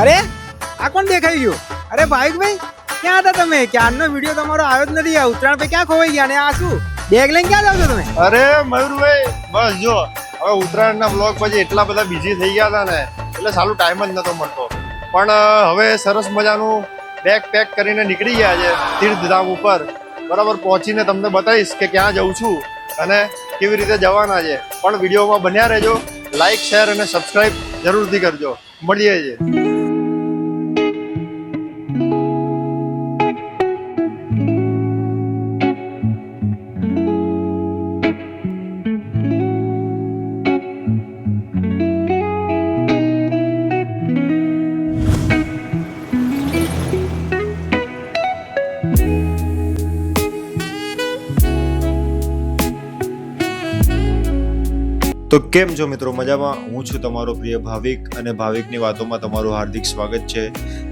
અરે આ કોણ દેખાઈ ગયું? અરે ભાવિકભાઈ ક્યાં હતા તમે? ક્યારનો વિડીયો તમારો આવ્યો જ નથી. આ ઉત્તરાયણ પછી ક્યાં ખોવાઈ ગયા? ને આ શું બેગ લઈને ક્યાં જાવ છો તમે? અરે મયુરભાઈ બસ જો હવે ઉત્તરાયણના બ્લોગ પછી એટલા બધા બિઝી થઈ ગયા હતા ને એટલે સારું ટાઈમ જ નતો મળતો. પણ હવે સરસ મજાનું બેગ પેક કરીને નીકળી ગયા છે તીર્થધામ ઉપર. બરાબર પહોંચીને તમને બતાવીશ કે ક્યાં જઉં છું અને કેવી રીતે જવાના છે. પણ વિડીયોમાં બન્યા રહેજો, લાઈક શેર અને સબસ્ક્રાઈબ જરૂરથી કરજો. મળીએ છીએ. તો કેમ છો મિત્રો? મજામાં? હું છું તમારો પ્રિય ભાવિક અને ભાવિકની વાતોમાં તમારું હાર્દિક સ્વાગત છે.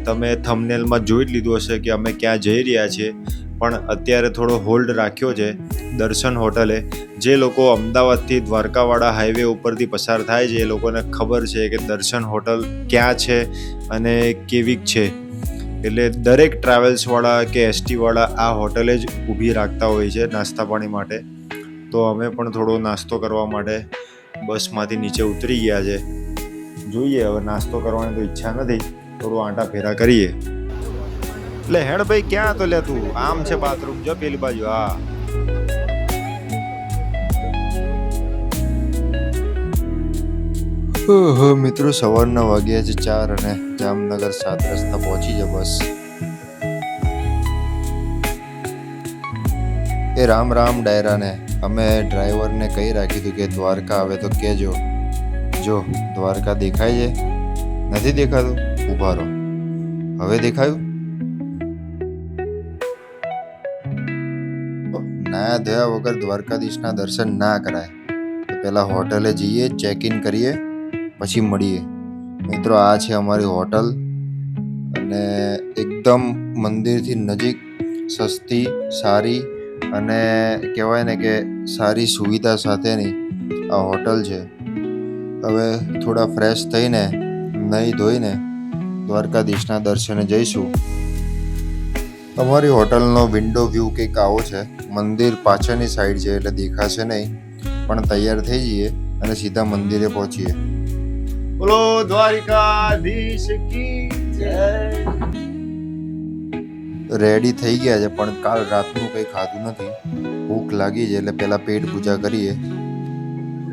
તમે થંબનેલમાં જોઈ જ લીધું હશે કે અમે ક્યાં જઈ રહ્યા છીએ, પણ અત્યારે થોડો હોલ્ડ રાખ્યો છે દર્શન હોટલે. જે લોકો અમદાવાદથી દ્વારકાવાળા હાઈવે ઉપરથી પસાર થાય છે એ લોકોને ખબર છે કે દર્શન હોટલ ક્યાં છે અને કેવીક છે. એટલે દરેક ટ્રાવેલ્સવાળા કે એસટીવાળા આ હોટલે જ ઊભી રાખતા હોય છે નાસ્તા પાણી માટે. તો અમે પણ થોડો નાસ્તો કરવા માટે બસમાંથી નીચે ઉતરી ગયા છે. જોઈએ હવે નાસ્તો કરવાની તો ઈચ્છા નથી, થોડું આંટા ફેરા કરીએ. એટલે હેડ ભાઈ ક્યાં તો લે તું? આમ છે બાથરૂમ જો પેલી બાજુ. હા મિત્રો સવારના વાગ્યા છે 4 અને જામનગર 7 રસ્તા પહોંચી છે બસ. એ રામ રામ ડાયરાને અમે ડ્રાઈવરને કહી રાખ્યું હતું કે દ્વારકા આવે તો કહેજો. જો દ્વારકા દેખાય છે? નથી દેખાતું? ઊભા રહો, હવે દેખાયું? નાયા ધોયા વગર દ્વારકાધીશના દર્શન ના કરાય. તો પહેલાં હોટલે જઈએ, ચેક ઇન કરીએ, પછી મળીએ. મિત્રો આ છે અમારી હોટલ અને એકદમ મંદિરથી નજીક, સસ્તી, સારી અને કહેવાય ને કે સારી સુવિધા સાથેની આ હોટલ છે. હવે થોડા ફ્રેશ થઈને નહીં ધોઈને દ્વારકાધીશના દર્શને જઈશું. અમારી હોટલનો વિન્ડો વ્યૂ કંઈક આવો છે. મંદિર પાછળની સાઈડ છે એટલે દેખાશે નહીં, પણ તૈયાર થઈ જઈએ અને સીધા મંદિરે પહોંચીએ. બોલો દ્વારકાધીશ કી જય. રેડી થઈ ગયા છે પણ કાલ રાતનું કંઈ ખાધું નથી. ભૂખ લાગી છે એટલે પહેલા પેટ પૂજા કરીએ.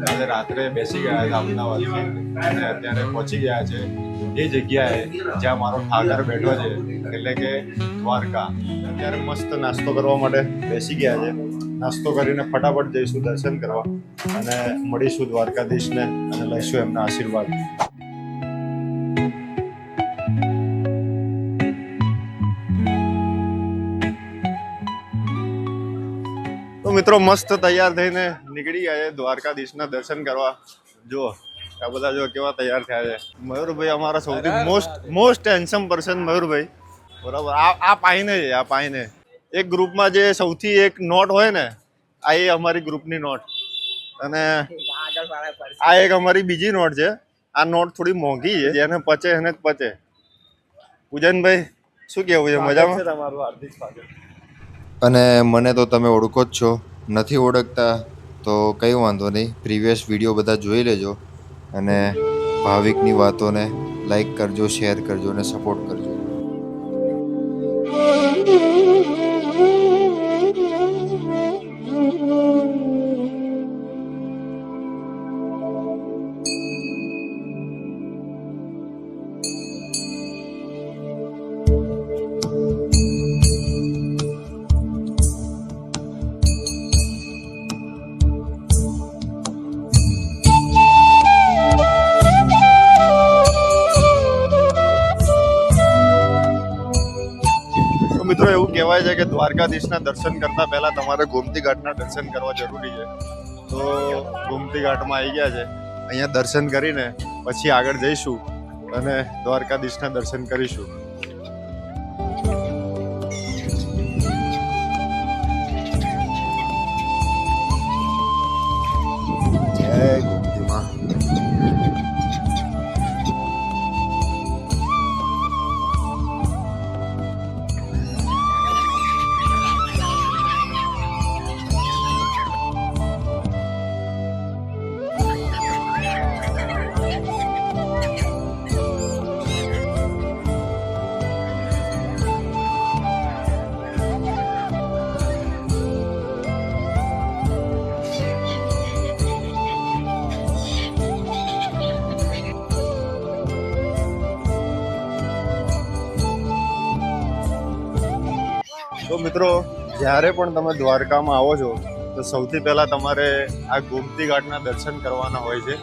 આજે રાત્રે બેસી ગયા હતા અમદાવાદથી અને અત્યારે પહોંચી ગયા છે એ જગ્યાએ જ્યાં મારો ઠાકર બેઠો છે, એટલે કે દ્વારકા. અત્યારે મસ્ત નાસ્તો કરવા માટે બેસી ગયા છે. નાસ્તો કરીને ફટાફટ જઈશું દર્શન કરવા અને મળીશું દ્વારકાધીશને અને લઈશું એમના આશીર્વાદ. તો મિત્રો મસ્ત તૈયાર થઈને નીકળી ગયા છે દ્વારકાધીશના દર્શન કરવા. જો આ બધા જો કેવા તૈયાર થયા છે. મયુરભાઈ અમારા સૌથી મોસ્ટ હેન્ડસમ પર્સન મયુરભાઈ. બરાબર આ પાઈને છે. આ પાઈને એક ગ્રુપમાં જે સૌથી એક નોટ હોય ને, આ એ અમારી ગ્રુપની નોટ. અને આ એક અમારી બીજી નોટ છે. આ નોટ થોડી મોંઘી છે, જેને પચે એને જ પચે. પૂજનભાઈ શું કહેવું છે? મજામાં? તમારું હાર્દિક સ્વાગત. અને મને તો તમે ઓળખો જ છો. નથી ઓળખતા તો કંઈ વાંધો નહીં, પ્રીવિયસ વિડીયો બધા જોઈ લેજો અને ભાવિકની વાતોને લાઈક કરજો, શેર કરજો અને સપોર્ટ કરજો. મિત્રો એવું કહેવાય છે કે દ્વારકાધીશના દર્શન કરતા પહેલા તમારે ગોમતી ઘાટના દર્શન કરવા જરૂરી છે. તો ગોમતી ઘાટમાં આવી ગયા છે. અહીંયા દર્શન કરીને પછી આગળ જઈશું અને દ્વારકાધીશના દર્શન કરીશું. મિત્રો, જ્યારે પણ તમે દ્વારકામાં આવો છો તો સૌથી પહેલાં તમારે આ ગોમતી ઘાટના દર્શન કરવાના હોય છે.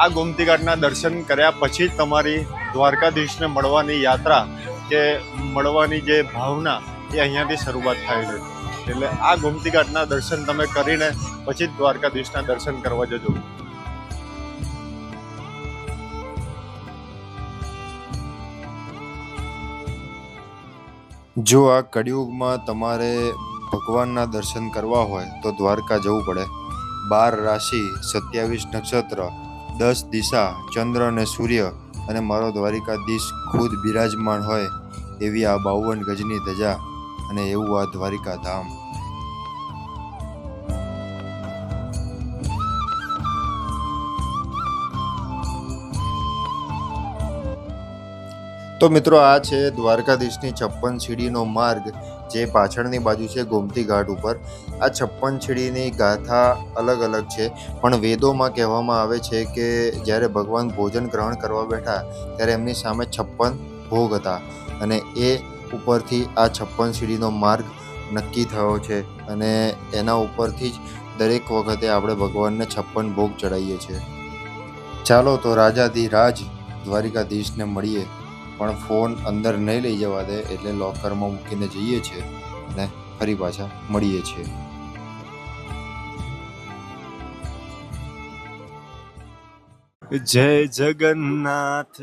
આ ગોમતી ઘાટના દર્શન કર્યા પછી જ તમારી દ્વારકાધીશને મળવાની યાત્રા કે મળવાની જે ભાવના એ અહીંયાથી શરૂઆત થાય છે. એટલે આ ગોમતી ઘાટના દર્શન તમે કરીને પછી જ દ્વારકાધીશના દર્શન કરવા જજો. જો આ કળિયુગમાં તમારે ભગવાનના દર્શન કરવા હોય તો દ્વારકા જવું પડે. 12 રાશિ, 27 નક્ષત્ર, 10 દિશા, ચંદ્ર અને સૂર્ય અને મારો દ્વારિકાધીશ ખુદ બિરાજમાન હોય એવી આ 52 ગજની ધજા અને એવું આ દ્વારિકા ધામ. તો મિત્રો, આ છે દ્વારકાધીશની 56 સીડીનો માર્ગ જે પાછળની બાજુ છે ગોમતી ઘાટ ઉપર. આ 56 સીડીની ગાથા અલગ અલગ છે, પણ વેદોમાં કહેવામાં આવે છે કે જ્યારે ભગવાન ભોજન ગ્રહણ કરવા બેઠા ત્યારે એમની સામે 56 ભોગ હતા અને એ ઉપરથી આ 56 સીડીનો માર્ગ નક્કી થયો છે અને એના ઉપરથી જ દરેક વખતે આપણે ભગવાનને 56 ભોગ ચડાવીએ છીએ. ચાલો તો રાજાધિરાજ દ્વારિકાધીશને મળીએ, પણ ફોન અંદર નહીં લઈ જવા દે એટલે લોકરમાં મૂકીને જઈએ છીએ અને ફરી પાછા મળીએ છીએ. જય જગન્નાથ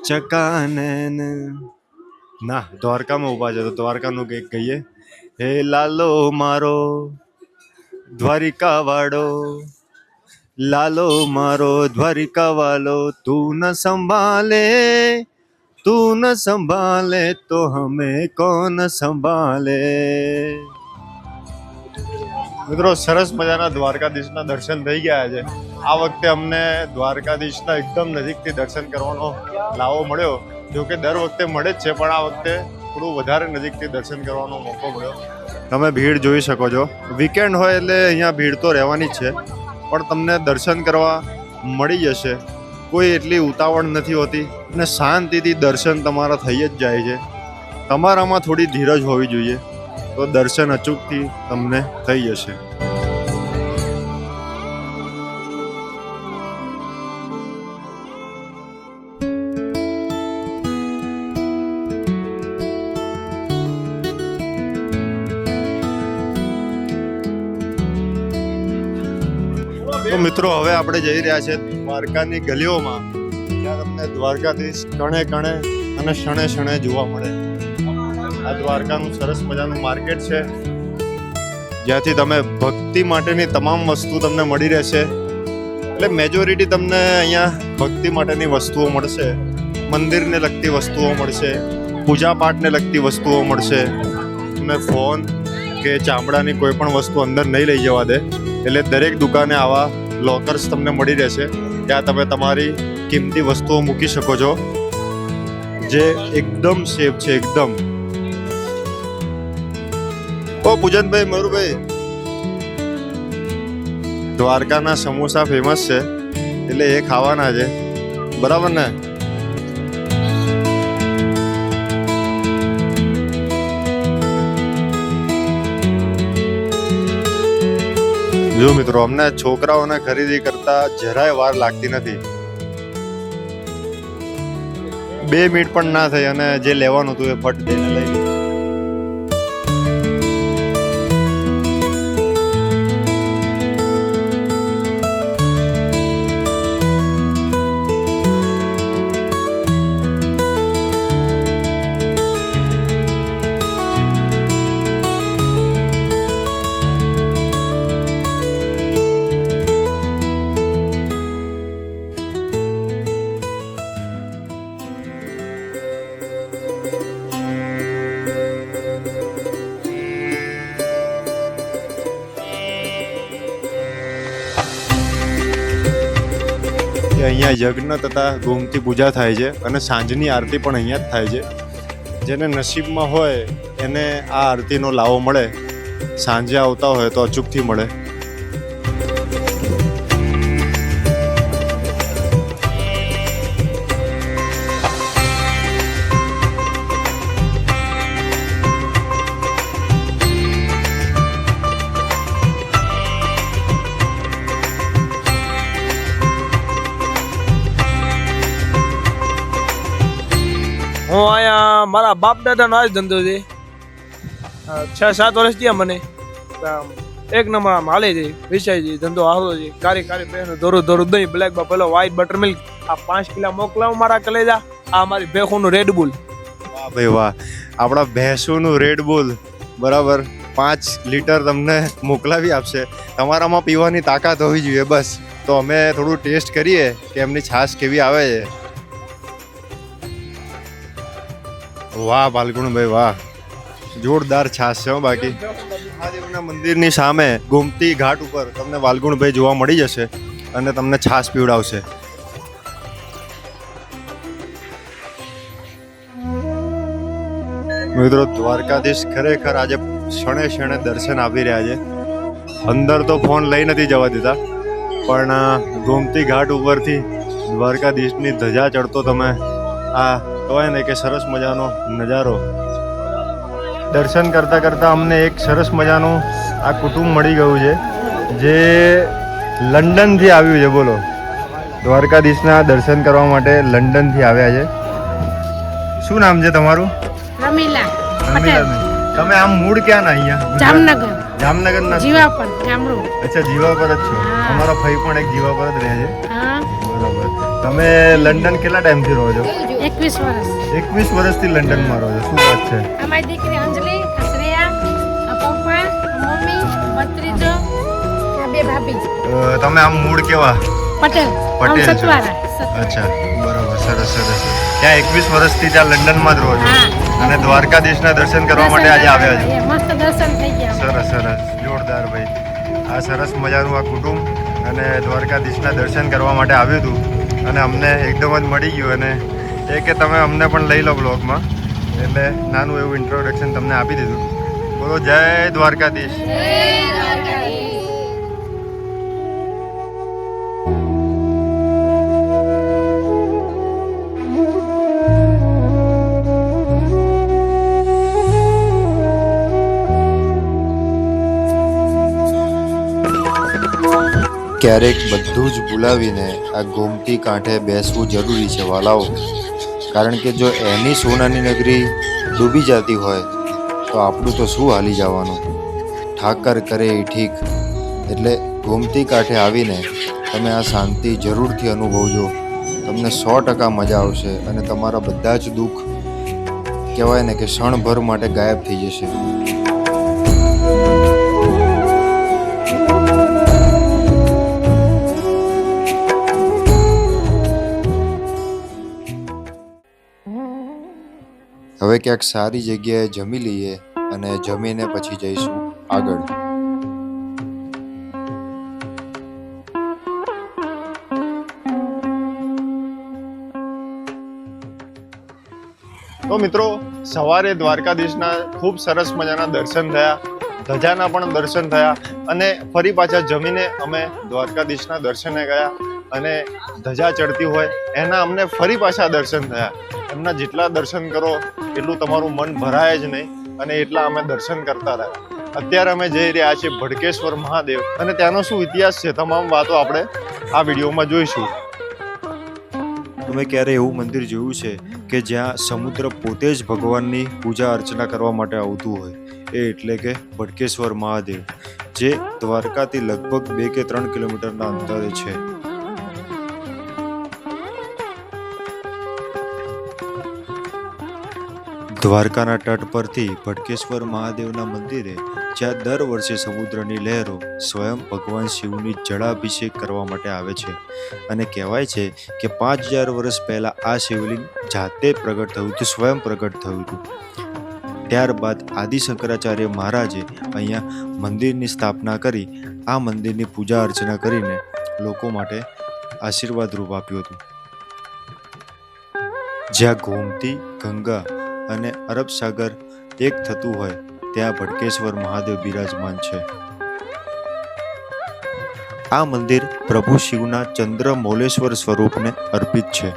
ચકાનન. ના, દ્વારકામાં ઊભા છે તો દ્વારકાનું કંઈક કહીએ. હે લાલો મારો દ્વારિકા વાળો, લાલો મારો દ્વારિકા વાલો, તું ન સંભાલે તો હમે કોણ સંભાલે. મિત્રો, સરસ મજાના દ્વારકાધીશના દર્શન થઈ ગયા છે. આ વખતે અમને દ્વારકાધીશના એકદમ નજીકથી દર્શન કરવાનો લાવો મળ્યો. જો કે દર વખતે મળે જ છે, પણ આ વખતે થોડું વધારે નજીકથી દર્શન કરવાનો મોકો મળ્યો. તમે ભીડ જોઈ શકો છો. વીકેન્ડ હોય એટલે અહીંયા ભીડ તો રહેવાની જ છે, પણ તમને દર્શન કરવા મળી જશે. કોઈ એટલી ઉતાવળ નથી હોતી અને શાંતિથી દર્શન તમારા થઈ જ જાય છે. તમારામાં થોડી ધીરજ હોવી જોઈએ તો દર્શન અચૂકથી તમને થઈ જશે. તો મિત્રો, હવે આપણે જઈ રહ્યા છે દ્વારકાની ગલીઓમાં, જ્યાં તમને દ્વારકાધીશ કણે કણે અને ક્ષણે ક્ષણે જોવા મળે. આ દ્વારકાનું સરસ મજાનું માર્કેટ છે, જ્યાંથી તમે ભક્તિ માટેની તમામ વસ્તુ તમને મળી રહેશે. એટલે મેજોરિટી તમને અહીંયા ભક્તિ માટેની વસ્તુઓ મળશે, મંદિરને લગતી વસ્તુઓ મળશે, પૂજા પાઠને લગતી વસ્તુઓ મળશે. તમે ફોન કે ચામડાની કોઈ પણ વસ્તુ અંદર નહીં લઈ જવા દે. એટલે દરેક દુકાને આવા લોકર્સ તમને મળી રહેશે, ત્યાં તમે તમારી કિંમતી વસ્તુઓ મૂકી શકો છો, જે એકદમ સેફ છે. એકદમ. ઓ પૂજનભાઈ, મરુભાઈ, દ્વારકાના સમોસા ફેમસ છે એટલે એ ખાવાના છે, બરાબર ને? જો મિત્રો, અમને છોકરાઓને ખરીદી કરતા જરાય વાર લાગતી નથી. 2 મિનિટ પણ ના થઈ અને જે લેવાનું હતું એ ફટ દઈને લઈ લીધું. અહીંયા યજ્ઞ તથા ગોમતી પૂજા થાય છે અને સાંજની આરતી પણ અહીંયા જ થાય છે. જેને નસીબમાં હોય એને આ આરતીનો લાવો મળે. સાંજે આવતા હોય તો અચૂકથી મળે. હું અહીંયા મારા બાપ દાદાનો આ જ ધંધો છે. 6-7 વર્ષ થયા મને. આમ એક નંબર આમ હાલે છે, વિષય છે, ધંધો હારો છે. કારી બહેનો દોરું દહીં, black Buffalo, white butter milk, આ 5 કિલો મોકલાવું મારા કલેજા. આ મારી ભેખોનું રેડ બુલ. વાહ ભાઈ વાહ, આપણા ભેંસોનું રેડ બુલ બરાબર 5 લીટર તમને મોકલાવી આપશે. તમારામાં પીવાની તાકાત હોવી જોઈએ બસ. તો અમે થોડું ટેસ્ટ કરીએ કે એમની છાશ કેવી આવે છે. વાહ બાલકુણભાઈ વાહ, જોરદાર છાશ છે. બાકી મહાદેવના મંદિરની સામે ગોમતી ઘાટ ઉપર તમને વાલગુણભાઈ જોવા મળી જશે અને તમને છાશ પીવડાવશે. મિત્રો દ્વારકાધીશ ખરેખર આજે ક્ષણે ક્ષણે દર્શન આપી રહ્યા છે. અંદર તો ફોન લઈ નથી જવા દેતા, પણ ગોમતી ઘાટ ઉપરથી દ્વારકાધીશની ધજા ચડતો તમે આ કહેવાય ને કે સરસ મજાનો નજારો. દર્શન કરતાં કરતાં અમને એક સરસ મજાનું આ કુટુંબ મળી ગયું છે જે લંડનથી આવ્યું છે. બોલો, દ્વારકાધીશના દર્શન કરવા માટે લંડનથી આવ્યા છે. શું નામ છે તમારું? રમીલા રમીલાબેન. તમે આમ મૂળ ક્યાં ના અહીંયા? જામનગર. જામનગર ના? જીવા પર ગામડું. અચ્છા, જીવા પર જ છો. હા. અમારો ભાઈ પણ એક જીવા પર જ રહે છે. હા, બરાબર. તમે લંડન કેટલા ટાઈમથી રહો છો? 21 વર્ષ. 21 વર્ષથી લંડનમાં રહો છો. શું વાત છે? અમારી દીકરી અંજલિ, શ્રેયા, પપ્પા, મમ્મી, ભત્રીજો, બે ભાભી. તમે આમ મૂળ કેવા? પટેલ. પટેલ છો. સતવારા. અચ્છા, બરાબર. સરસ સરસ. ત્યાં 21 વર્ષથી ત્યાં લંડનમાં જ રહો છો હા. અને દ્વારકાધીશના દર્શન કરવા માટે આજે આવ્યા છો. મસ્ત દર્શન થઈ ગયા. સરસ સરસ, જોરદાર ભાઈ. આ સરસ મજાનું આ કુટુંબ અને દ્વારકાધીશના દર્શન કરવા માટે આવ્યું હતું અને અમને એકદમ જ મળી ગયું. અને એ કે તમે અમને પણ લઈ લો બ્લોગમાં, એટલે નાનું એવું ઇન્ટ્રોડક્શન તમને આપી દીધું. બોલો જય દ્વારકાધીશ. ક્યારેક બધું જ ભૂલાવીને આ ગોમતી કાંઠે બેસવું જરૂરી છે વાલાઓ. કારણ કે જો એની સોનાની નગરી ડૂબી જતી હોય તો આપણું તો શું હાલી જવાનું. ઠાકર કરે એ ઠીક. એટલે ગોમતી કાંઠે આવીને તમે આ શાંતિ જરૂરથી અનુભવજો. તમને 100% મજા આવશે અને તમારા બધા જ દુઃખ કહેવાય ને કે ક્ષણભર માટે ગાયબ થઈ જશે. હવે ક્યાંક સારી જગ્યાએ જમી લઈએ અને જમીને પછી જઈશું આગળ. તો મિત્રો, સવારે દ્વારકાધીશના ખૂબ સરસ મજાના દર્શન થયા, ધજાના પણ દર્શન થયા અને ફરી પાછા જમીને અમે દ્વારકાધીશના દર્શને ગયા અને ધજા ચડતી હોય એના અમને ફરી પાછા દર્શન થયા. એમના જેટલા દર્શન કરો એટલું તમારું મન ભરાય જ નહીં અને એટલા અમે દર્શન કરતા રહ્યા. અત્યારે અમે જઈ રહ્યા છીએ ભડકેશ્વર મહાદેવ અને ત્યાંનો શું ઇતિહાસ છે તમામ વાતો આપણે આ વિડીયોમાં જોઈશું. તમે ક્યારે એવું મંદિર જોયું છે કે જ્યાં સમુદ્ર પોતે જ ભગવાનની પૂજા અર્ચના કરવા માટે આવતું હોય? એ એટલે કે ભડકેશ્વર મહાદેવ, જે દ્વારકાથી લગભગ 2 કે 3 કિલોમીટરના અંતરે છે. દ્વારકાના તટ પરથી ભડકેશ્વર મહાદેવના મંદિરે, જ્યાં દર વર્ષે સમુદ્રની લહેરો સ્વયં ભગવાન શિવની જળાભિષેક કરવા માટે આવે છે. અને કહેવાય છે કે 5000 વર્ષ પહેલા આ શિવલિંગ જાતે પ્રગટ થયું હતું, સ્વયં પ્રગટ થયું હતું. ત્યારબાદ આદિ શંકરાચાર્ય મહારાજે અહીંયા મંદિરની સ્થાપના કરી આ મંદિરની પૂજા અર્ચના કરીને લોકો માટે આશીર્વાદ રૂપ આપ્યું હતું. જ્યાં ગોમતી, ગંગા અને અરબ સાગર એક થતું હોય ત્યાં ભડકેશ્વર મહાદેવ બિરાજમાન છે. આ મંદિર પ્રભુ શિવના ચંદ્રમૌલેશ્વર સ્વરૂપને અર્પિત છે.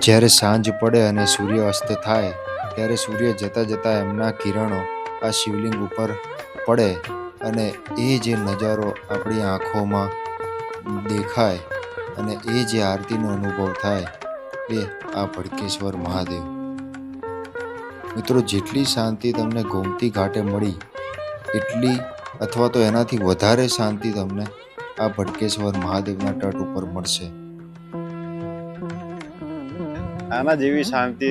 જ્યારે સાંજ પડે અને સૂર્ય અસ્ત થાય ત્યારે સૂર્ય જતા જતા એમના કિરણો આ શિવલિંગ ઉપર પડે અને એ જે નજારો આપણી આંખોમાં દેખાય અને એ જે આરતીનો અનુભવ થાય બે આ ભડકેશ્વર મહાદેવ. મિત્રો, જેટલી શાંતિ તમને ગોમતી ઘાટે મળી એટલી અથવા તો એનાથી વધારે શાંતિ તમને આ ભડકેશ્વર મહાદેવના તટ ઉપર મળશે. આના જેવી શાંતિ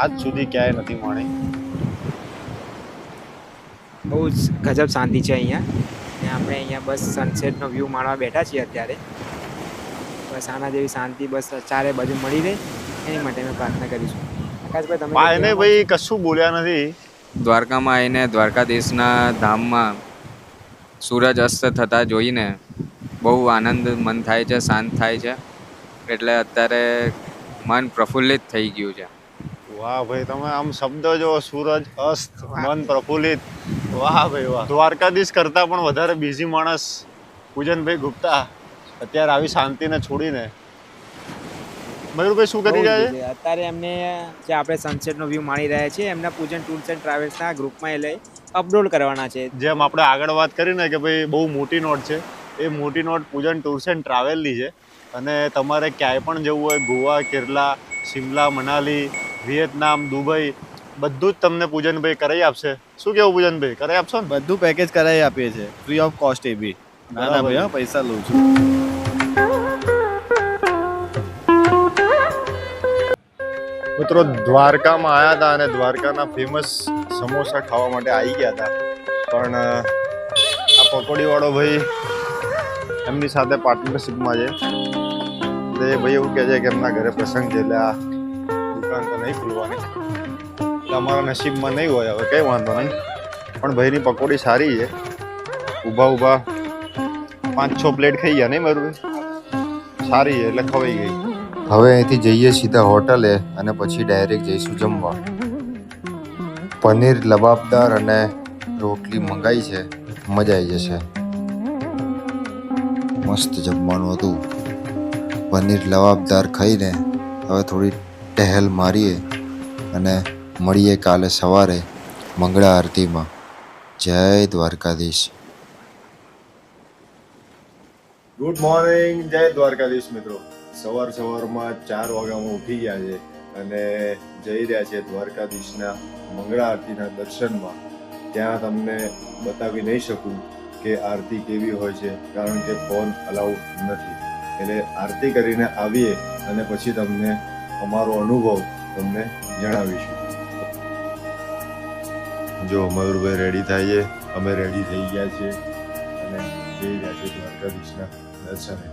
આજ સુધી ક્યાંય નથી માણી. બહુ જ ગજબ શાંતિ છે અહીંયા. ને આપણે અહીંયા બસ સનસેટનો વ્યૂ માણવા બેઠા છીએ અત્યારે. બસ આના જેવી શાંતિ બસ ચારે બાજુ મળી રહે એની માટે અમે પ્રાર્થના કરીશું. આકાશભાઈ, તમે કંઈ એને કહેવા ભાઈ કશું બોલ્યા નથી. દ્વારકામાં આવીને દ્વારકાધીશના ધામમાં સૂરજ અસ્ત થતા જોઈને બહુ આનંદ મન થાય છે, શાંત થાય છે. એટલે અત્યારે મન પ્રફુલ્લિત થઈ ગયું છે. વાહ ભાઈ, તમે આમ શબ્દ જો સૂરજ અસ્ત, મન પ્રફુલ્લિત. વાહ ભાઈ વાહ. દ્વારકાધીશ કરતા પણ વધારે બિઝી માણસ પૂજનભાઈ ગુપ્તા અત્યારે આવી શાંતિને છોડીને મયુરભાઈ શું કરી રહ્યા છે? અત્યારે એમને જે આપણે સનસેટનો વ્યૂ માણી રહ્યા છીએ એમના પૂજન ટૂર્સ એન્ડ ટ્રાવેલ્સના ગ્રુપમાં એ લઈ અપલોડ કરવાના છે. જેમ આપણે આગળ વાત કરીને કે ભાઈ બહુ મોટી નોટ છે, એ મોટી નોટ પૂજન ટૂર્સ એન્ડ ટ્રાવેલની છે. અને તમારે ક્યાંય પણ જવું હોય, ગોવા, કેરલા, શિમલા, મનાલી, વિયેતનામ, દુબઈ, બધું જ તમને પૂજનભાઈ કરાવી આપશે. શું કેવું પૂજનભાઈ, કરાવી આપશો ને? બધું પેકેજ કરાવી આપીએ છીએ, ફ્રી ઓફ કોસ્ટ. એ બી ના ના ભાઈ, હા, પૈસા લઉં છું. મિત્રો, દ્વારકામાં આવ્યા હતા અને દ્વારકાના ફેમસ સમોસા ખાવા માટે આવી ગયા હતા, પણ આ પકોડીવાળો ભાઈ એમની સાથે પાર્ટનરશિપમાં છે. એટલે એ ભાઈ એવું કહે છે કે એમના ઘરે પ્રસંગ છે એટલે આ દુકાન તો નહીં ખુલવાની. એટલે અમારા નસીબમાં નહીં હોય, હવે કંઈ વાંધો નહીં. પણ ભાઈની પકોડી સારી છે. ઊભા ઊભા 5-6 પ્લેટ ખાઈ ગયા નહીં મારું ભાઈ? સારી છે એટલે ખવાઈ ગઈ. હવે અહીંથી જઈએ સીધા હોટલે અને પછી ડાયરેક્ટ જઈશું જમવા. પનીર લબાબદાર અને રોટલી મંગાઈ છે, મજા આવી જશે. મસ્ત જમવાનું હતું. પનીર લબાબદાર ખાઈને હવે થોડી ટહેલ મારીએ અને મળીએ કાલે સવારે મંગળા આરતીમાં. જય દ્વારકાધીશ. ગુડ મોર્નિંગ, જય દ્વારકાધીશ મિત્રો. સવારમાં 4 વાગ્યામાં ઉઠી ગયા છે અને જઈ રહ્યા છે દ્વારકાધીશના મંગળા આરતીના દર્શનમાં. ત્યાં તમને બતાવી નહીં શકું કે આરતી કેવી હોય છે, કારણ કે ફોન અલાઉડ નથી. એટલે આરતી કરીને આવીએ અને પછી તમને અમારો અનુભવ તમને જણાવીશું. જો મયુરભાઈ રેડી થાય છે, અમે રેડી થઈ ગયા છીએ અને જઈ રહ્યા છીએ દ્વારકાધીશના દર્શને.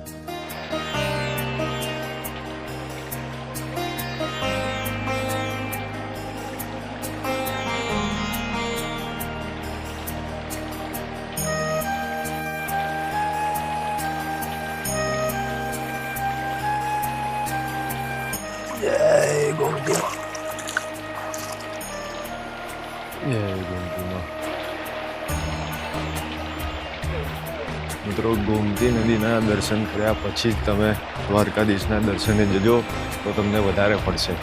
મિત્રો, ગોમતી નદીના દર્શન કર્યા પછી જ તમે દ્વારકાધીશના દર્શને જજો તો તમને વધારે પડશે.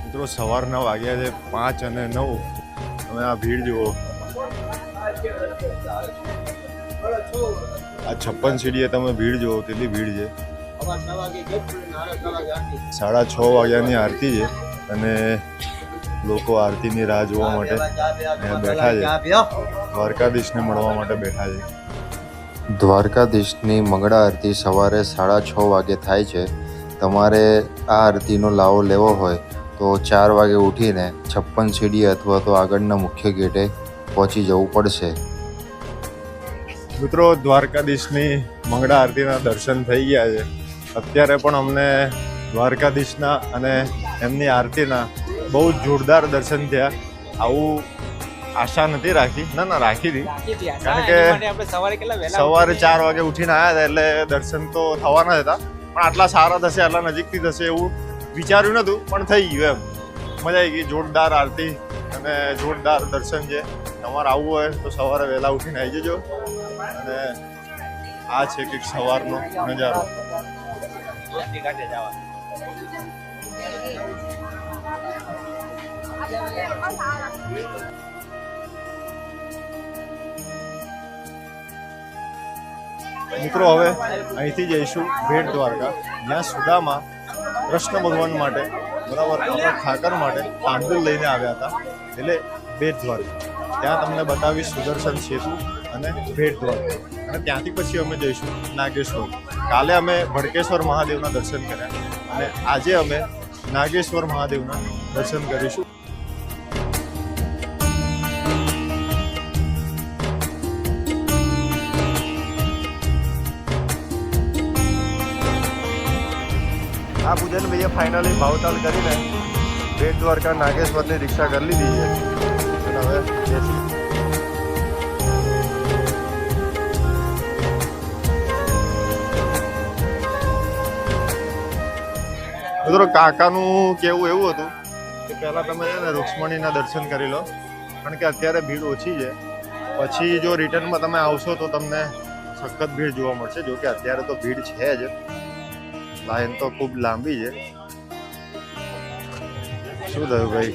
મિત્રો, સવારના વાગ્યા છે 5 અને 9. તમે આ ભીડ જુઓ. આ 56 સીડીએ તમે ભીડ જુઓ, કેટલી ભીડ છે. 6:30 વાગ્યાની આરતી છે અને લોકો આરતીની રાહ જોવા માટે બેઠા છે, દ્વારકાધીશને મળવા માટે બેઠા છે. દ્વારકાધીશની મંગળા આરતી સવારે 6:30 વાગે થાય છે. તમારે આ આરતીનો લાવો લેવો હોય તો 4 વાગે ઉઠીને 56 સીડી અથવા તો આગળના મુખ્ય ગેટે પહોંચી જવું પડશે. મિત્રો, દ્વારકાધીશની મંગળા આરતીના દર્શન થઈ ગયા છે. અત્યારે પણ અમને દ્વારકાધીશના અને એમની આરતીના બહુ જ જોરદાર દર્શન થયા. આવું આશા નથી રાખી. ના રાખી હતી, કારણ કે સવારે 4 વાગે ઉઠીને આવ્યા હતા એટલે દર્શન તો થવાના હતા, પણ આટલા સારા થશે, આટલા નજીકથી થશે એવું વિચાર્યું નહોતું, પણ થઈ ગયું. એમ મજા આવી ગઈ. જોરદાર આરતી અને જોરદાર દર્શન છે. તમારે આવવું હોય તો સવારે વહેલા ઉઠીને આવી જજો. અને આ છે કંઈક સવારનો નજારો. મિત્રો હવે અહીંથી જઈશું બેટ દ્વારકા, જ્યાં સુદામા કૃષ્ણ ભગવાન માટે બરાબર આપણા ઠાકર માટે તાંડુલ લઈને આવ્યા હતા, એટલે બેટ દ્વારકા. ત્યાં તમને બતાવીશ સુદર્શન સેતુ અને બેટ દ્વારકા, અને ત્યાંથી પછી અમે જઈશું નાગેશ્વર. કાલે અમે ભડકેશ્વર મહાદેવના દર્શન કર્યા અને આજે અમે નાગેશ્વર મહાદેવના દર્શન કરીશું. આ પૂજન ભાઈએ ફાઇનલી ભાવતાલ કરીને બેટ દ્વારકા નાગેશ્વરની રિક્ષા કરી લીધી છે અને હવે બેસી મિત્રો કાકાનું કેવું એવું હતું કે પહેલા તમે છે ને રૂક્ષ્મણીના દર્શન કરી લો, કારણ કે અત્યારે ભીડ ઓછી છે. પછી જો રિટર્નમાં તમે આવશો તો તમને સખત ભીડ જોવા મળશે. જો કે અત્યારે તો ભીડ છે જ, લાઈન તો ખૂબ લાંબી છે. શું થયું ભાઈ,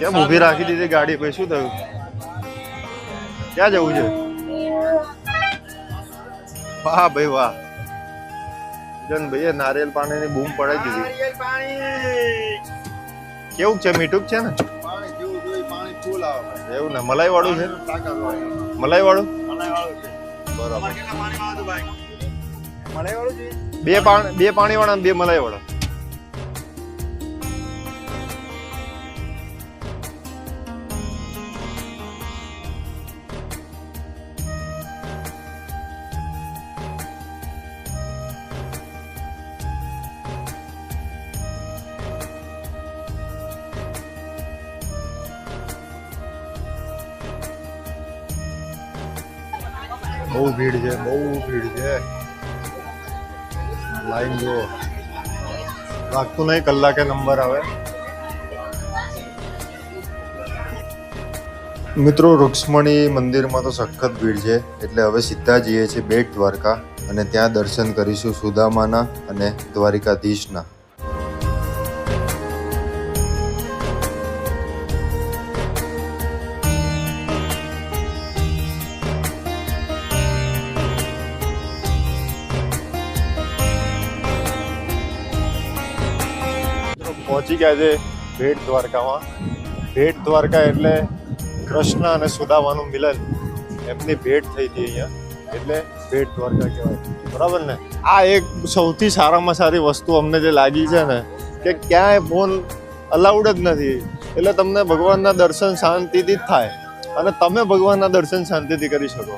કેમ ઊભી રાખી દીધી ગાડી? ભાઈ શું થયું, ક્યાં જવું છે? વાહ ભાઈ વાહ, જન ભાઈએ નારિયેલ પાણીની બૂમ પડાવી દીધી. કેવું છે, મીઠું છે ને? એવું ને, મલાઈ વાળું છે? મલાઈ વાળું બરાબર. બે પાણી વાળા, બે મલાઈ વાળા. બહુ ભીડ છે, બહુ ભીડ છે. લાઈન જો લાગતું નહીં કલાકે નંબર આવે. મિત્રો રૂક્ષ્મણી મંદિરમાં તો સખત ભીડ છે, એટલે હવે સીધા જઈએ છીએ બેટ દ્વારકા અને ત્યાં દર્શન કરીશું સુદામાના અને દ્વારિકાધીશના. પહોંચી ગયા છે બેટ દ્વારકામાં. બેટ દ્વારકા એટલે કૃષ્ણ અને સુદામાનું મિલન, એમની ભેટ થઈ હતી અહીંયા, એટલે બેટ દ્વારકા કહેવાય. બરાબર ને? આ એક સૌથી સારામાં સારી વસ્તુ અમને જે લાગી છે ને, કે ક્યાંય ફોન અલાઉડ જ નથી, એટલે તમને ભગવાનના દર્શન શાંતિથી જ થાય અને તમે ભગવાનના દર્શન શાંતિથી કરી શકો.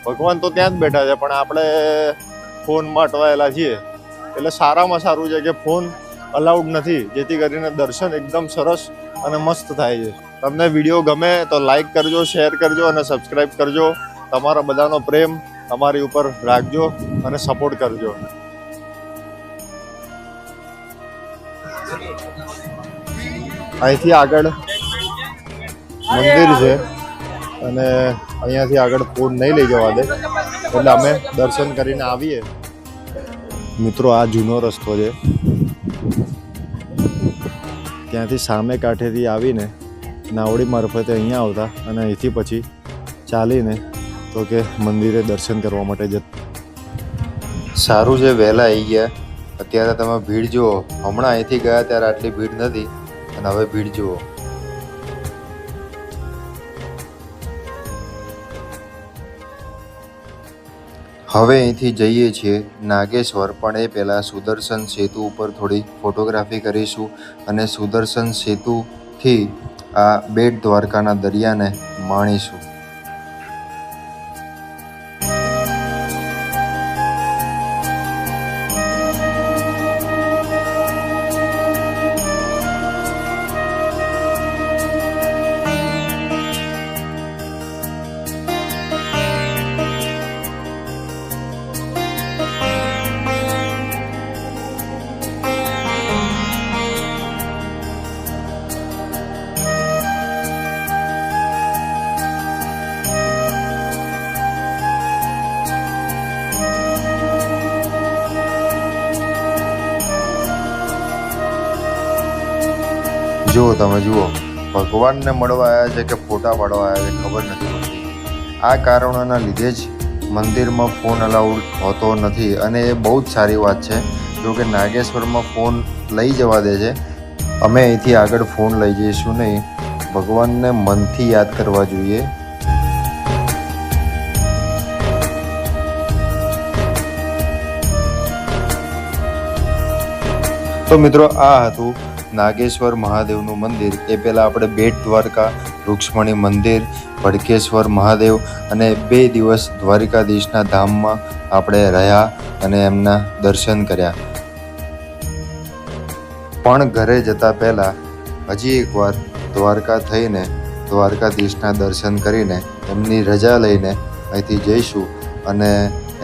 ભગવાન તો ત્યાં જ બેઠા છે, પણ આપણે ફોનમાં અટવાયેલા છીએ, એટલે સારામાં સારું છે કે ફોન અલાઉડ નથી, જેથી કરીને દર્શન એકદમ સરસ અને મસ્ત થાય છે. તમને વિડીયો ગમે તો લાઈક કરજો, શેર કરજો અને સબસ્ક્રાઈબ કરજો. તમારા બધાનો પ્રેમ અમારી ઉપર રાખજો અને સપોર્ટ કરજો. અહીંથી આગળ મંદિર છે અને અહીંયાથી આગળ ફોન નહીં લઈ જવા દે, એટલે અમે દર્શન કરીને આવીએ. મિત્રો આ જૂનો રસ્તો છે, ત્યાંથી સામે કાંઠેથી આવીને નાવડી મારફતે અહીંયા આવતા અને અહીંથી પછી ચાલીને તો કે મંદિરે દર્શન કરવા માટે જતા. સારું છે વહેલા આવી ગયા. અત્યારે તમે ભીડ જુઓ, હમણાં અહીંથી ગયા ત્યારે આટલી ભીડ નથી અને હવે ભીડ જુઓ. હવે અહીંથી જઈએ છીએ નાગેશ્વર, પણ એ પહેલાં સુદર્શન સેતુ ઉપર થોડી ફોટોગ્રાફી કરીશું અને સુદર્શન સેતુથી આ બેટ દ્વારકાના દરિયાને માણીશું. જુઓ તમે જુઓ, ભગવાનને મળવા આવ્યા છે કે ફોટા પાડવા આવ્યા છે ખબર નથી પડતી. આ કારણોના લીધે જ મંદિરમાં ફોન અલાઉડ હોતો નથી અને એ બહુ જ સારી વાત છે. જો કે નાગેશ્વરમાં ફોન લઈ જવા દે છે. અમે અહીંથી આગળ ફોન લઈ જઈશું નહીં. ભગવાનને મનથી યાદ કરવા જોઈએ. તો મિત્રો આ હતું નાગેશ્વર મહાદેવનું મંદિર. એ પહેલાં આપણે બેટ દ્વારકા, રૂક્ષ્મણી મંદિર, ભડકેશ્વર મહાદેવ અને 2 દિવસ દ્વારિકાધીશના ધામમાં આપણે રહ્યા અને એમના દર્શન કર્યા. પણ ઘરે જતા પહેલાં હજી એકવાર દ્વારકા થઈને દ્વારકાધીશના દર્શન કરીને એમની રજા લઈને અહીંથી જઈશું અને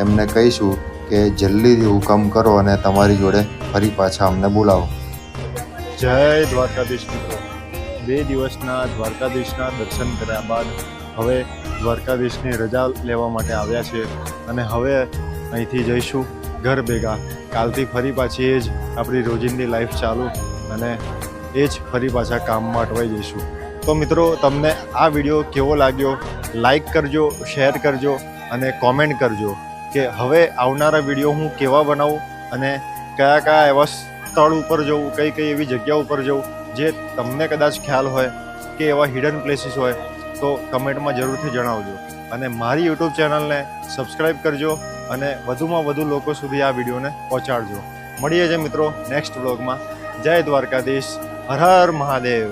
એમને કહીશું કે જલ્દીથી હુકમ કરો અને તમારી જોડે ફરી પાછા અમને બોલાવો. જય દ્વારકાધીશ મિત્રો. 2 દિવસના દ્વારકાધીશના દર્શન કર્યા બાદ હવે દ્વારકાધીશની રજા લેવા માટે આવ્યા છે અને હવે અહીંથી જઈશું ઘર ભેગા. કાલથી ફરી પાછી એ જ આપણી રોજિંદી લાઈફ ચાલુ અને એ જ ફરી પાછા કામમાં અટવાઈ જઈશું. તો મિત્રો, તમને આ વિડીયો કેવો લાગ્યો લાઈક કરજો, શેર કરજો અને કોમેન્ટ કરજો કે હવે આવનારા વિડીયો હું કેવા બનાવું અને કયા કયા એવા સ્થળ ઉપર જવું, કઈ કઈ એવી જગ્યા ઉપર જવું જે તમને કદાચ ખ્યાલ હોય કે એવા હિડન પ્લેસીસ હોય તો કમેન્ટમાં જરૂરથી જણાવજો. અને મારી યુટ્યુબ ચેનલને સબસ્ક્રાઈબ કરજો અને વધુમાં વધુ લોકો સુધી આ વિડીયોને પહોંચાડજો. મળીએ છીએ મિત્રો નેક્સ્ટ વ્લોગમાં. જય દ્વારકાધીશ. હર હર મહાદેવ.